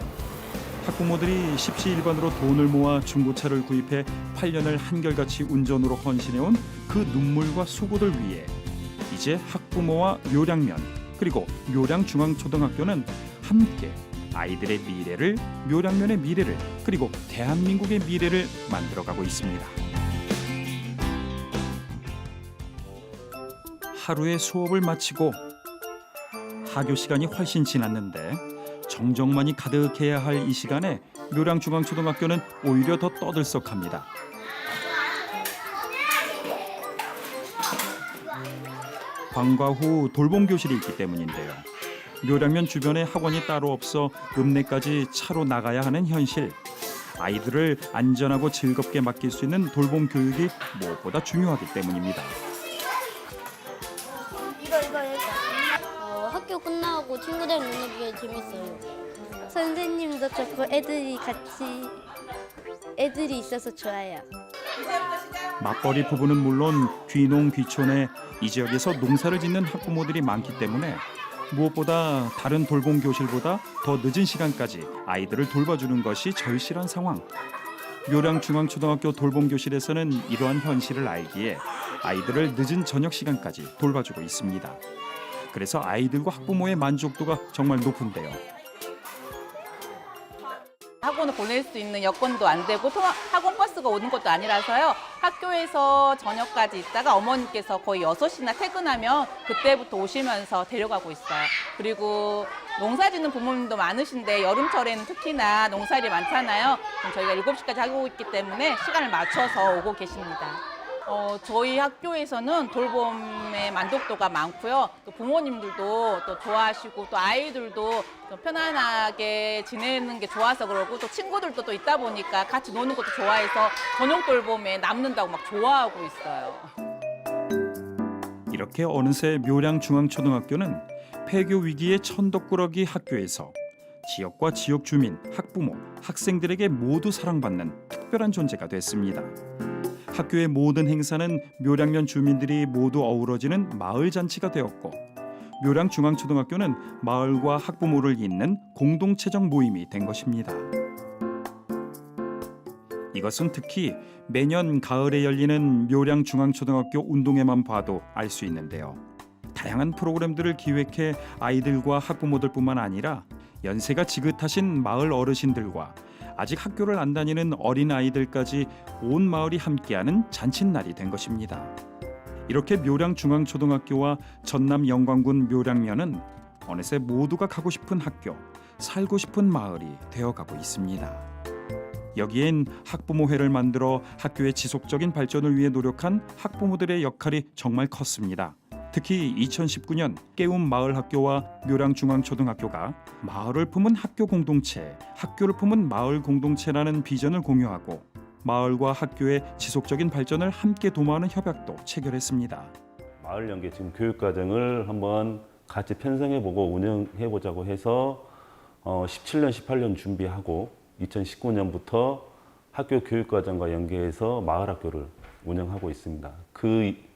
학부모들이 십시일반으로 돈을 모아 중고차를 구입해 8년을 한결같이 운전으로 헌신해온 그 눈물과 수고를 위해 이제 학부모와 묘량면 그리고 묘량중앙초등학교는 함께 아이들의 미래를, 묘량면의 미래를 그리고 대한민국의 미래를 만들어가고 있습니다. 하루의 수업을 마치고 하교 시간이 훨씬 지났는데 정적만이 가득해야 할 이 시간에 묘량중앙초등학교는 오히려 더 떠들썩합니다. 방과 후 돌봄교실이 있기 때문인데요. 묘량면 주변에 학원이 따로 없어 읍내까지 차로 나가야 하는 현실. 아이들을 안전하고 즐겁게 맡길 수 있는 돌봄 교육이 무엇보다 중요하기 때문입니다. 학교 끝나고 친구들 노는 게 재밌어요. 선생님도 좋고 애들이 있어서 좋아요. 맞벌이 부부는 물론 귀농 귀촌에 이 지역에서 농사를 짓는 학부모들이 많기 때문에 무엇보다 다른 돌봄 교실보다 더 늦은 시간까지 아이들을 돌봐주는 것이 절실한 상황. 묘량중앙초등학교 돌봄 교실에서는 이러한 현실을 알기에 아이들을 늦은 저녁 시간까지 돌봐주고 있습니다. 그래서 아이들과 학부모의 만족도가 정말 높은데요. 학원을 보낼 수 있는 여건도 안 되고 학원 버스가 오는 것도 아니라서요. 학교에서 저녁까지 있다가 어머니께서 거의 6시나 퇴근하면 그때부터 오시면서 데려가고 있어요. 그리고 농사 짓는 부모님도 많으신데 여름철에는 특히나 농사일이 많잖아요. 그럼 저희가 7시까지 하고 있기 때문에 시간을 맞춰서 오고 계십니다. 저희 학교에서는 돌봄의 만족도가 많고요. 또 부모님들도 또 좋아하시고 또 아이들도 좀 편안하게 지내는 게 좋아서 그러고 또 친구들도 또 있다 보니까 같이 노는 것도 좋아해서 저녁 돌봄에 남는다고 막 좋아하고 있어요. 이렇게 어느새 묘량중앙초등학교는 폐교 위기의 천덕꾸러기 학교에서 지역과 지역 주민, 학부모, 학생들에게 모두 사랑받는 특별한 존재가 됐습니다. 학교의 모든 행사는 묘량면 주민들이 모두 어우러지는 마을 잔치가 되었고, 묘량중앙초등학교는 마을과 학부모를 잇는 공동체적 모임이 된 것입니다. 이것은 특히 매년 가을에 열리는 묘량중앙초등학교 운동회만 봐도 알 수 있는데요. 다양한 프로그램들을 기획해 아이들과 학부모들뿐만 아니라 연세가 지긋하신 마을 어르신들과 아직 학교를 안 다니는 어린아이들까지 온 마을이 함께하는 잔칫날이 된 것입니다. 이렇게 묘량중앙초등학교와 전남 영광군 묘량면은 어느새 모두가 가고 싶은 학교, 살고 싶은 마을이 되어가고 있습니다. 여기엔 학부모회를 만들어 학교의 지속적인 발전을 위해 노력한 학부모들의 역할이 정말 컸습니다. 특히 2019년 깨움 마을학교와 묘량중앙초등학교가 마을을 품은 학교 공동체, 학교를 품은 마을 공동체라는 비전을 공유하고 마을과 학교의 지속적인 발전을 함께 도모하는 협약도 체결했습니다. 마을 연계 지금 교육과정을 한번 같이 편성해보고 운영해보자고 해서 17년, 18년 준비하고 2019년부터 학교 교육과정과 연계해서 마을학교를 운영하고 있습니다. 그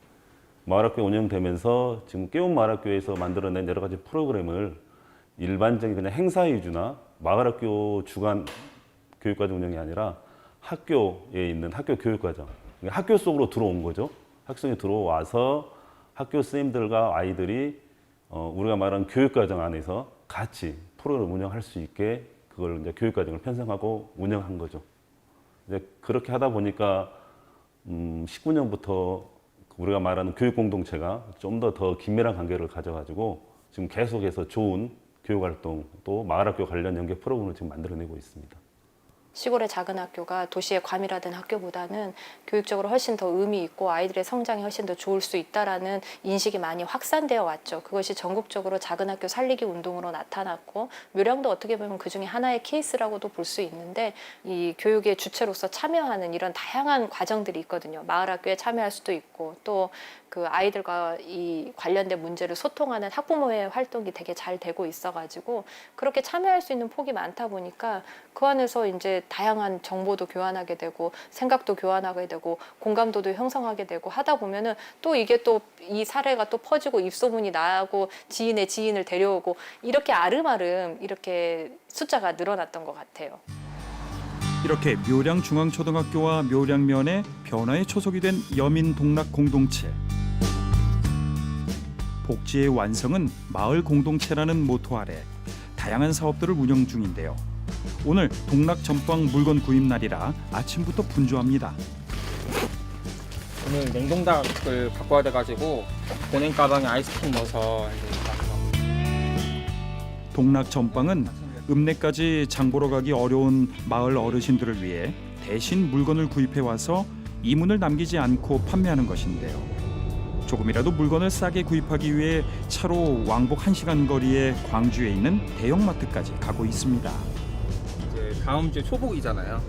마을학교 운영되면서 지금 깨움 마을학교에서 만들어낸 여러 가지 프로그램을 일반적인 그냥 행사 위주나 마을학교 주간 교육과정 운영이 아니라 학교에 있는 학교 교육과정, 학교 속으로 들어온 거죠. 학생이 들어와서 학교 선생님들과 아이들이 우리가 말하는 교육과정 안에서 같이 프로그램을 운영할 수 있게 그걸 이제 교육과정을 편성하고 운영한 거죠. 이제 그렇게 하다 보니까 19년부터 우리가 말하는 교육 공동체가 좀 더 긴밀한 관계를 가져가지고 지금 계속해서 좋은 교육 활동 또 마을학교 관련 연계 프로그램을 지금 만들어내고 있습니다. 시골의 작은 학교가 도시의 과밀화된 학교보다는 교육적으로 훨씬 더 의미 있고 아이들의 성장이 훨씬 더 좋을 수 있다라는 인식이 많이 확산되어 왔죠. 그것이 전국적으로 작은 학교 살리기 운동으로 나타났고 묘량도 어떻게 보면 그중에 하나의 케이스라고도 볼 수 있는데 이 교육의 주체로서 참여하는 이런 다양한 과정들이 있거든요. 마을 학교에 참여할 수도 있고 또 그 아이들과 이 관련된 문제를 소통하는 학부모의 활동이 되게 잘 되고 있어가지고 그렇게 참여할 수 있는 폭이 많다 보니까 그 안에서 이제 다양한 정보도 교환하게 되고 생각도 교환하게 되고 공감도도 형성하게 되고 하다 보면은 또 이게 또 이 사례가 또 퍼지고 입소문이 나고 지인의 지인을 데려오고 이렇게 아름아름 이렇게 숫자가 늘어났던 것 같아요. 이렇게 묘량중앙초등학교와 묘량면의 변화의 초석이 된 여민 동락 공동체. 복지의 완성은 마을 공동체라는 모토 아래 다양한 사업들을 운영 중인데요. 오늘 동락 전방 물건 구입 날이라 아침부터 분주합니다. 오늘 냉동닭을 갖고 와야 돼가지고 보냉 가방에 아이스크림 넣어서 동락 전방은 읍내까지 장 보러 가기 어려운 마을 어르신들을 위해 대신 물건을 구입해 와서 이문을 남기지 않고 판매하는 것인데요. 조금이라도 물건을 싸게 구입하기 위해 차로 왕복 1시간 거리의 광주에 있는 대형마트까지 가고 있습니다. 이제 다음 주 초복이잖아요.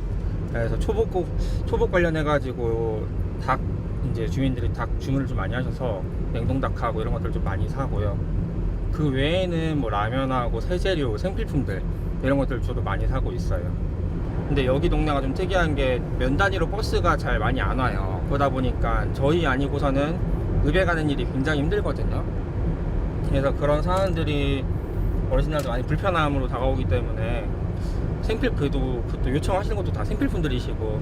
그래서 초복 관련해 가지고 닭 이제 주민들이 닭 주문을 좀 많이 하셔서 냉동닭하고 이런 것들 좀 많이 사고요. 그 외에는 뭐 라면하고 세제류, 생필품들 이런 것들 저도 많이 사고 있어요. 근데 여기 동네가 좀 특이한 게 면 단위로 버스가 잘 많이 안 와요. 그러다 보니까 저희 아니고서는 읍에 가는 일이 굉장히 힘들거든요. 그래서 그런 상황들이 어르신들도 많이 불편함으로 다가오기 때문에 생필품도 요청하시는 것도 다 생필품들이시고,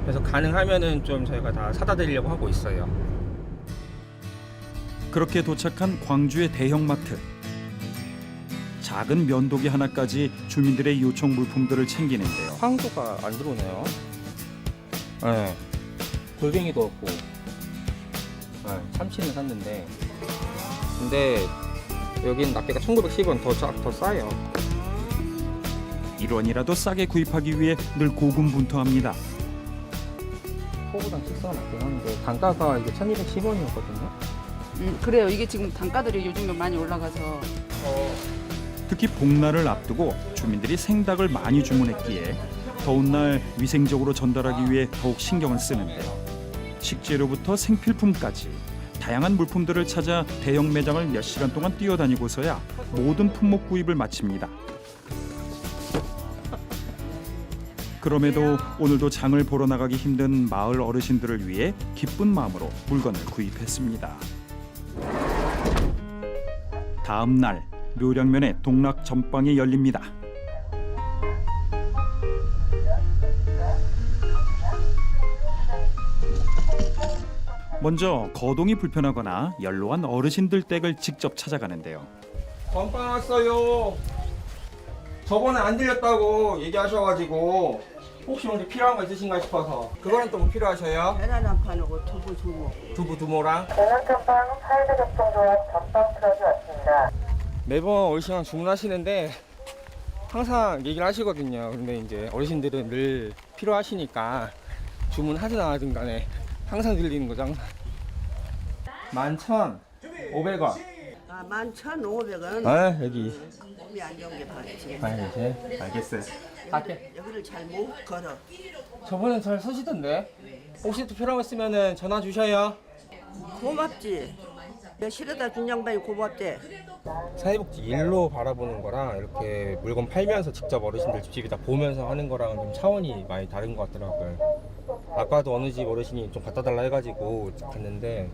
그래서 가능하면은 좀 저희가 다 사다 드리려고 하고 있어요. 그렇게 도착한 광주의 대형마트. 작은 면도기 하나까지 주민들의 요청 물품들을 챙기는데요. 황소가 안 들어오네요. 네. 골뱅이도 없고, 네, 참치는 샀는데, 근데 여기는 낱개가 1,910원 더 싸요. 1원이라도 싸게 구입하기 위해 늘 고군분투합니다. 소보단 식사가 맞긴 한데 단가가 이게 1,210원이었거든요. 그래요. 이게 지금 단가들이 요즘 많이 올라가서. 특히 복날을 앞두고 주민들이 생닭을 많이 주문했기에 더운 날 위생적으로 전달하기 위해 더욱 신경을 쓰는데요. 식재료부터 생필품까지 다양한 물품들을 찾아 대형 매장을 몇 시간 동안 뛰어다니고서야 모든 품목 구입을 마칩니다. 그럼에도 오늘도 장을 보러 나가기 힘든 마을 어르신들을 위해 기쁜 마음으로 물건을 구입했습니다. 다음 날 묘량면의 동락 전방이 열립니다. 먼저 거동이 불편하거나 연로한 어르신들 댁을 직접 찾아가는데요. 전빵 왔어요. 저번에 안 들렸다고 얘기하셔가지고 혹시 먼저 필요한 거 있으신가 싶어서. 그거는 또 뭐 필요하셔요? 계란 한 판하고 두부 두모랑. 계란 전빵 사이드 격정 조합 전빵 트럭이 왔습니다. 매번 어르신랑 주문하시는데 항상 얘기를 하시거든요. 근데 이제 어르신들은 늘 필요하시니까 주문하든 안 하든 간에 항상 들리는 거죠, 항상. 11,500원. 아, 11,500원. 아, 여기. 몸이 안 좋은 게 봤지. 네, 알겠어요. 여기를 잘 못 걸어. 저번에 잘 서시던데. 혹시 또 필요한 거 있으면 전화 주셔요. 고맙지. 내 실어다 준 양반이 고맙대. 사회복지 일로 바라보는 거랑 이렇게 물건 팔면서 직접 어르신들 집집이다 보면서 하는 거랑 좀 차원이 많이 다른 것 같더라고요. 아까도 어느 집 어르신이 좀 갖다 달라 해가지고 갔는데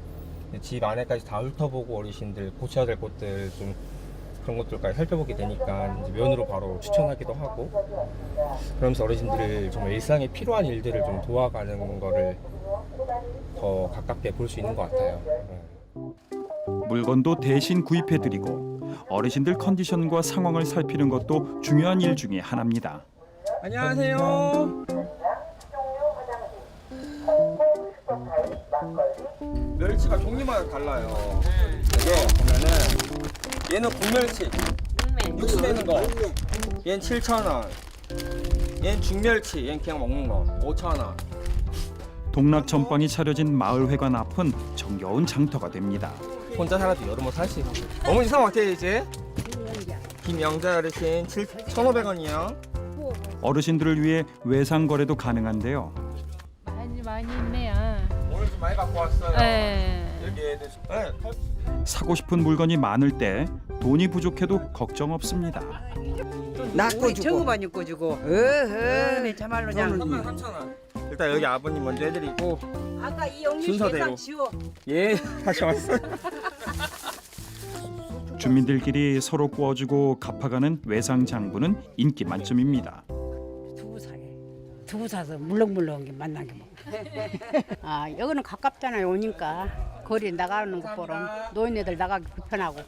집 안에까지 다 훑어보고 어르신들 고쳐야 될 것들 좀 그런 것들까지 살펴보게 되니까 이제 면으로 바로 추천하기도 하고, 그러면서 어르신들을 정말 일상에 필요한 일들을 좀 도와가는 거를 더 가깝게 볼 수 있는 것 같아요. 물건도 대신 구입해드리고 어르신들 컨디션과 상황을 살피는 것도 중요한 일 중에 하나입니다. 안녕하세요. 멸치가 종류마다 달라요. 이게 보면은 얘는 굴멸치, 육수 내는 거. 얘는 7,000원. 얘는 중멸치, 얘는 그냥 먹는 거 5,000원. 동락 전방이 차려진 마을회관 앞은 정겨운 장터가 됩니다. 혼자 살아도 여름옷 살 수 있어. 어머니 성함 어떻게 되지? 김영자 어르신 1,500원이요. 어르신들을 위해 외상 거래도 가능한데요. 많이 있네요. 오늘 좀 많이 갖고 왔어요. 네. 여기에도 사고 싶은 물건이 많을 때 돈이 부족해도 걱정 없습니다. 낚고 주고. 정우반 입고 주고. 어허. 참말로 그냥. 3,000원. 일단 여기 아버님 먼저 해드리고 아까 이 영미 순서대로. 지워. 예, 다시 왔어요. 주민들끼리 서로 구워주고 갚아가는 외상 장부는 인기 만점입니다. 두부 사서 물렁물렁하게 만나게 먹어. 아, 여기는 가깝잖아요. 오니까 거리 나가는 것보람 노인네들 나가기 불편하고.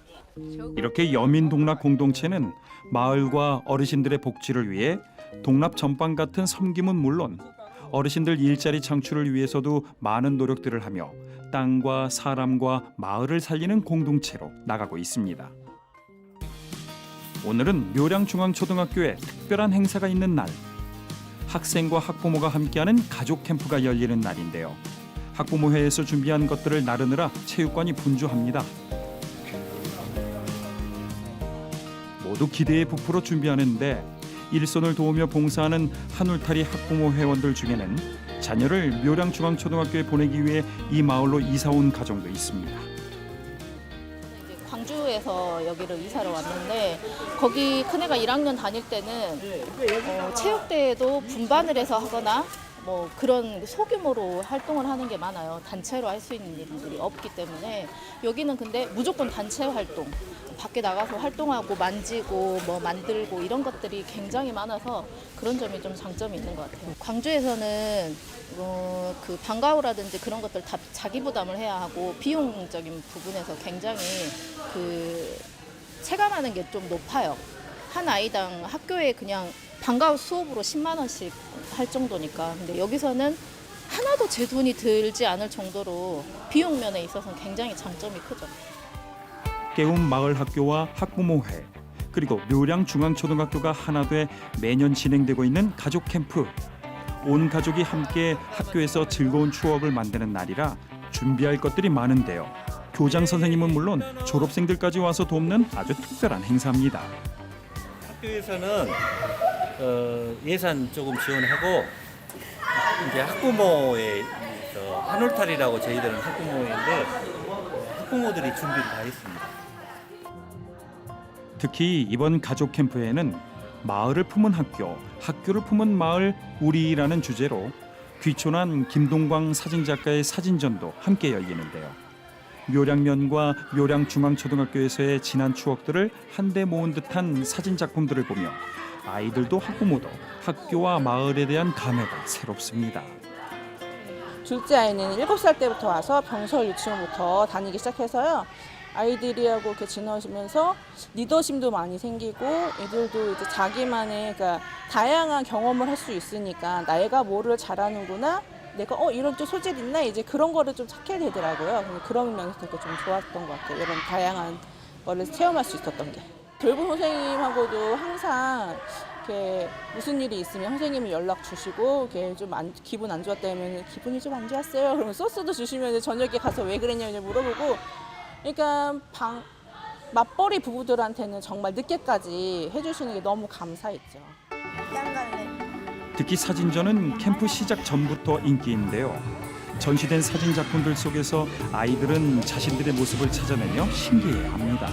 이렇게 여민 동락 공동체는 마을과 어르신들의 복지를 위해 동락 전방 같은 섬김은 물론 어르신들 일자리 창출을 위해서도 많은 노력들을 하며 땅과 사람과 마을을 살리는 공동체로 나가고 있습니다. 오늘은 묘량중앙초등학교에 특별한 행사가 있는 날. 학생과 학부모가 함께하는 가족 캠프가 열리는 날인데요. 학부모회에서 준비한 것들을 나르느라 체육관이 분주합니다. 모두 기대에 부풀어 준비하는데 일손을 도우며 봉사하는 한울타리 학부모 회원들 중에는 자녀를 묘량중앙초등학교에 보내기 위해 이 마을로 이사 온 가정도 있습니다. 광주에서 여기를 이사를 왔는데 거기 큰애가 1학년 다닐 때는 체육대회도 분반을 해서 하거나 뭐 그런 소규모로 활동을 하는 게 많아요. 단체로 할 수 있는 일들이 없기 때문에 여기는 근데 무조건 단체 활동, 밖에 나가서 활동하고 만지고 뭐 만들고 이런 것들이 굉장히 많아서 그런 점이 좀 장점이 있는 것 같아요. 광주에서는 그 방과후라든지 그런 것들 다 자기 부담을 해야 하고 비용적인 부분에서 굉장히 그 체감하는 게 좀 높아요. 한 아이당 학교에 그냥 방과후 수업으로 10만 원씩 할 정도니까. 근데 여기서는 하나도 제 돈이 들지 않을 정도로 비용 면에 있어서는 굉장히 장점이 크죠. 깨움 마을학교와 학부모회 그리고 묘량중앙초등학교가 하나 돼 매년 진행되고 있는 가족 캠프. 온 가족이 함께 학교에서 즐거운 추억을 만드는 날이라 준비할 것들이 많은데요. 교장 선생님은 물론 졸업생들까지 와서 돕는 아주 특별한 행사입니다. 학교에서는 예산 조금 지원하고 이제 학부모의 한울탈이라고 저희들은 학부모인데 학부모들이 준비를 다 했습니다. 특히 이번 가족 캠프에는 마을을 품은 학교, 학교를 품은 마을 우리라는 주제로 귀촌한 김동광 사진작가의 사진전도 함께 열리는데요. 묘량면과 묘량중앙초등학교에서의 지난 추억들을 한데 모은 듯한 사진 작품들을 보며 아이들도 학부모도 학교와 마을에 대한 감회가 새롭습니다. 둘째 아이는 7살 때부터 와서 병설 유치원부터 다니기 시작해서요. 아이들이하고 이렇게 지내면서 리더십도 많이 생기고 애들도 이제 자기만의 그러니까 다양한 경험을 할 수 있으니까 내가 뭐를 잘하는구나. 내가 이런 좀 소질 있나 이제 그런 거를 좀 찾게 되더라고요. 그런 면에서 되게 좀 좋았던 것 같아요. 이런 다양한 거를 체험할 수 있었던 게. 돌봄 선생님하고도 항상 이렇게 무슨 일이 있으면 선생님이 연락 주시고 이렇게 좀 기분 안 좋았다면 기분이 좀 안 좋았어요. 그러면 소스도 주시면 저녁에 가서 왜 그랬냐고 물어보고. 그러니까 맞벌이 부부들한테는 정말 늦게까지 해주시는 게 너무 감사했죠. 특히 사진전은 캠프 시작 전부터 인기인데요. 전시된 사진 작품들 속에서 아이들은 자신들의 모습을 찾아내며 신기해합니다.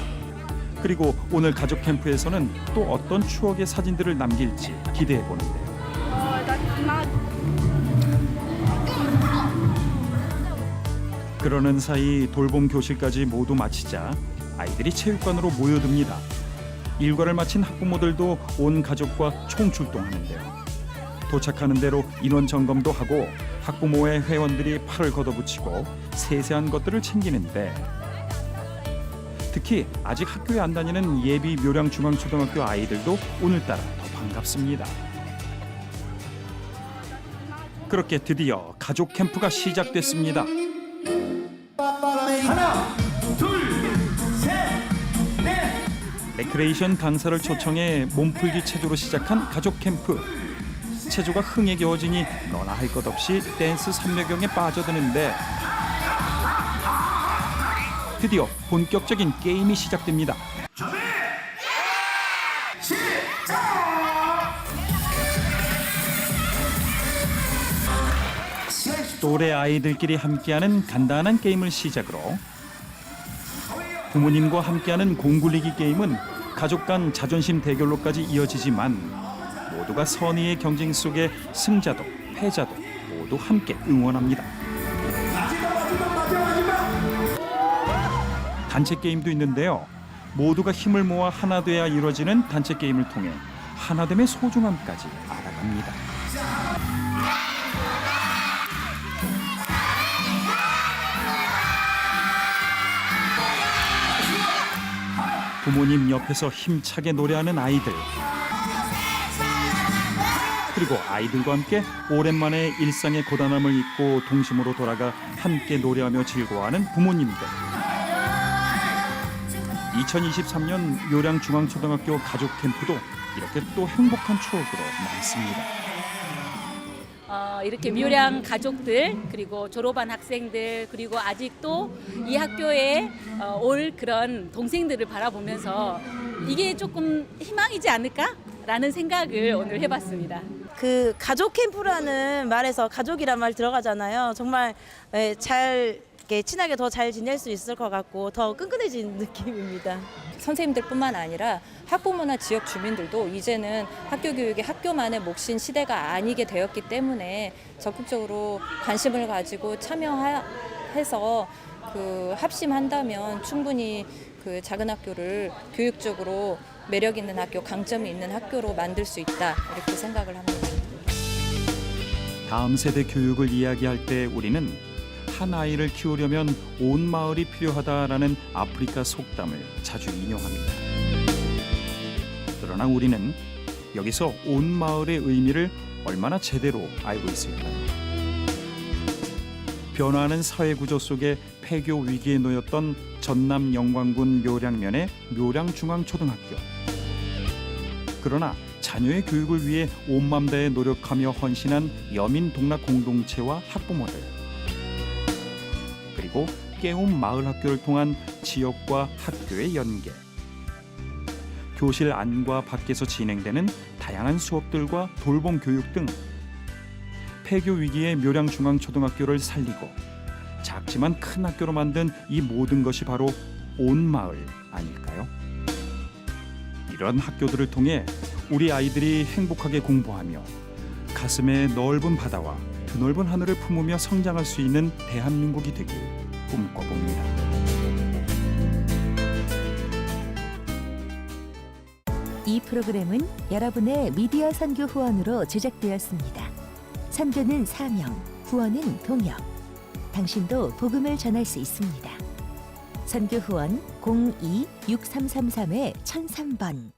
그리고 오늘 가족 캠프에서는 또 어떤 추억의 사진들을 남길지 기대해 보는데요. 그러는 사이 돌봄 교실까지 모두 마치자 아이들이 체육관으로 모여듭니다. 일과를 마친 학부모들도 온 가족과 총출동하는데요. 도착하는 대로 인원 점검도 하고 학부모회 회원들이 팔을 걷어붙이고 세세한 것들을 챙기는데 특히 아직 학교에 안 다니는 예비 묘량중앙초등학교 아이들도 오늘따라 더 반갑습니다. 그렇게 드디어 가족 캠프가 시작됐습니다. 하나, 둘, 셋, 넷. 레크레이션 강사를 초청해 몸풀기 체조로 시작한 가족 캠프. 체조가 흥에 겨워지니 너나 할 것 없이 댄스 삼매경에 빠져드는데 드디어 본격적인 게임이 시작됩니다. 또래 아이들끼리 함께하는 간단한 게임을 시작으로 부모님과 함께하는 공굴리기 게임은 가족 간 자존심 대결로까지 이어지지만 모두가 선의의 경쟁 속에 승자도 패자도 모두 함께 응원합니다. 단체 게임도 있는데요. 모두가 힘을 모아 하나 돼야 이루어지는 단체 게임을 통해 하나됨의 소중함까지 알아갑니다. 부모님 옆에서 힘차게 노래하는 아이들. 그리고 아이들과 함께 오랜만에 일상의 고단함을 잊고 동심으로 돌아가 함께 노래하며 즐거워하는 부모님들. 2023년 묘량중앙초등학교 가족 캠프도 이렇게 또 행복한 추억으로 남습니다. 이렇게 묘량 가족들 그리고 졸업한 학생들 그리고 아직도 이 학교에 올 그런 동생들을 바라보면서 이게 조금 희망이지 않을까라는 생각을 오늘 해봤습니다. 그 가족 캠프라는 말에서 가족이란 말 들어가잖아요. 정말 잘 이렇게 친하게 더 잘 지낼 수 있을 것 같고 더 끈끈해진 느낌입니다. 선생님들뿐만 아니라 학부모나 지역 주민들도 이제는 학교 교육이 학교만의 몫인 시대가 아니게 되었기 때문에 적극적으로 관심을 가지고 참여해서 그 합심한다면 충분히 그 작은 학교를 교육적으로 매력 있는 학교, 강점이 있는 학교로 만들 수 있다 이렇게 생각을 합니다. 다음 세대 교육을 이야기할 때 우리는 한 아이를 키우려면 온 마을이 필요하다라는 아프리카 속담을 자주 인용합니다. 그러나 우리는 여기서 온 마을의 의미를 얼마나 제대로 알고 있을까요? 변화하는 사회 구조 속에 폐교 위기에 놓였던 전남 영광군 묘량면의 묘량중앙초등학교. 그러나 자녀의 교육을 위해 온맘 다해 노력하며 헌신한 여민 동락 공동체와 학부모들. 그리고 깨움 마을학교를 통한 지역과 학교의 연계. 교실 안과 밖에서 진행되는 다양한 수업들과 돌봄 교육 등 폐교 위기의 묘량중앙초등학교를 살리고 작지만 큰 학교로 만든 이 모든 것이 바로 온 마을 아닐까요? 이런 학교들을 통해 우리 아이들이 행복하게 공부하며 가슴에 넓은 바다와 드넓은 하늘을 품으며 성장할 수 있는 대한민국이 되길 꿈꿔봅니다. 이 프로그램은 여러분의 미디어 선교 후원으로 제작되었습니다. 선교는 사명, 후원은 동역. 당신도 복음을 전할 수 있습니다. 선교 후원 02-6333-1003번